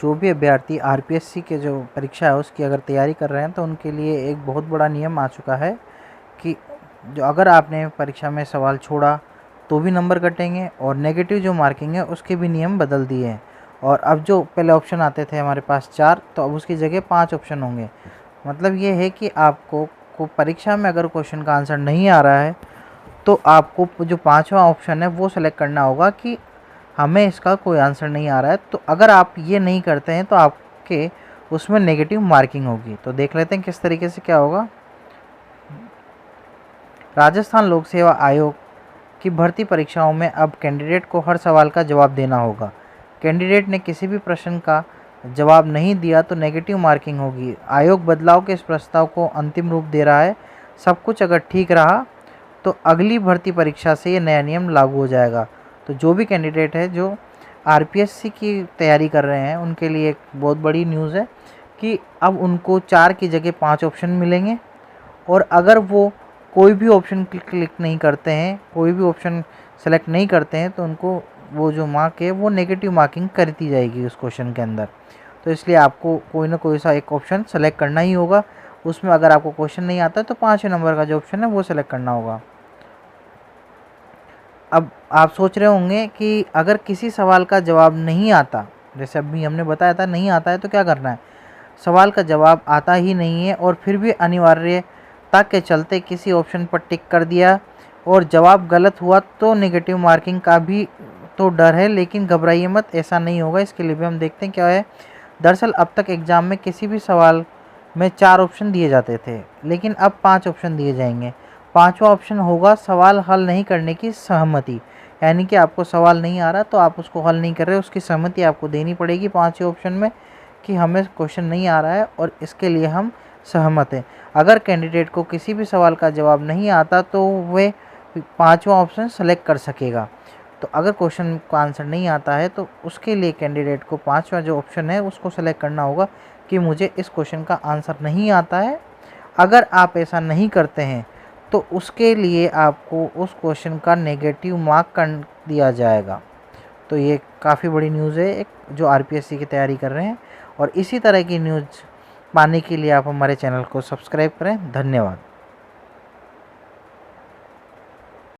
जो भी अभ्यर्थी आरपीएससी के जो परीक्षा है उसकी अगर तैयारी कर रहे हैं तो उनके लिए एक बहुत बड़ा नियम आ चुका है कि जो अगर आपने परीक्षा में सवाल छोड़ा तो भी नंबर कटेंगे, और नेगेटिव जो मार्किंग है उसके भी नियम बदल दिए हैं। और अब जो पहले ऑप्शन आते थे हमारे पास 4, तो अब उसकी जगह 5 ऑप्शन होंगे। मतलब ये है कि आपको को परीक्षा में अगर क्वेश्चन का आंसर नहीं आ रहा है तो आपको जो 5वां ऑप्शन है वो सेलेक्ट करना होगा कि हमें इसका कोई आंसर नहीं आ रहा है। तो अगर आप ये नहीं करते हैं तो आपके उसमें नेगेटिव मार्किंग होगी। तो देख लेते हैं किस तरीके से क्या होगा। राजस्थान लोक सेवा आयोग की भर्ती परीक्षाओं में अब कैंडिडेट को हर सवाल का जवाब देना होगा। कैंडिडेट ने किसी भी प्रश्न का जवाब नहीं दिया तो नेगेटिव मार्किंग होगी। आयोग बदलाव के इस प्रस्ताव को अंतिम रूप दे रहा है। सब कुछ अगर ठीक रहा तो अगली भर्ती परीक्षा से ये नया नियम लागू हो जाएगा। तो जो भी कैंडिडेट है जो आरपीएससी की तैयारी कर रहे हैं उनके लिए एक बहुत बड़ी न्यूज़ है कि अब उनको 4 की जगह 5 ऑप्शन मिलेंगे। और अगर वो कोई भी ऑप्शन क्लिक नहीं करते हैं, कोई भी ऑप्शन सेलेक्ट नहीं करते हैं, तो उनको वो जो मार्क है वो नेगेटिव मार्किंग कर दी जाएगी उस क्वेश्चन के अंदर। तो इसलिए आपको कोई ना कोई सा एक ऑप्शन सेलेक्ट करना ही होगा। उसमें अगर आपको क्वेश्चन नहीं आता है तो 5वें नंबर का जो ऑप्शन है वो सेलेक्ट करना होगा। अब आप सोच रहे होंगे कि अगर किसी सवाल का जवाब नहीं आता, जैसे अभी हमने बताया था नहीं आता है तो क्या करना है। सवाल का जवाब आता ही नहीं है और फिर भी अनिवार्यता के चलते किसी ऑप्शन पर टिक कर दिया और जवाब गलत हुआ तो नेगेटिव मार्किंग का भी तो डर है, लेकिन घबराइए मत, ऐसा नहीं होगा। इसके लिए भी हम देखते हैं क्या है। दरअसल अब तक एग्ज़ाम में किसी भी सवाल में 4 ऑप्शन दिए जाते थे, लेकिन अब 5 ऑप्शन दिए जाएंगे। 5वां ऑप्शन होगा सवाल हल नहीं करने की सहमति। यानी कि आपको सवाल नहीं आ रहा तो आप उसको हल नहीं कर रहे, उसकी सहमति आपको देनी पड़ेगी 5वें ऑप्शन में कि हमें क्वेश्चन नहीं आ रहा है और इसके लिए हम सहमत हैं। अगर कैंडिडेट को किसी भी सवाल का जवाब नहीं आता तो वह 5वां ऑप्शन सेलेक्ट कर सकेगा। तो अगर क्वेश्चन का आंसर नहीं आता है तो उसके लिए कैंडिडेट को 5वां जो ऑप्शन है उसको सेलेक्ट करना होगा कि मुझे इस क्वेश्चन का आंसर नहीं आता है। अगर आप ऐसा नहीं करते हैं तो उसके लिए आपको उस क्वेश्चन का नेगेटिव मार्क कर दिया जाएगा। तो ये काफ़ी बड़ी न्यूज़ है एक, जो आरपीएससी की तैयारी कर रहे हैं। और इसी तरह की न्यूज़ पाने के लिए आप हमारे चैनल को सब्सक्राइब करें। धन्यवाद।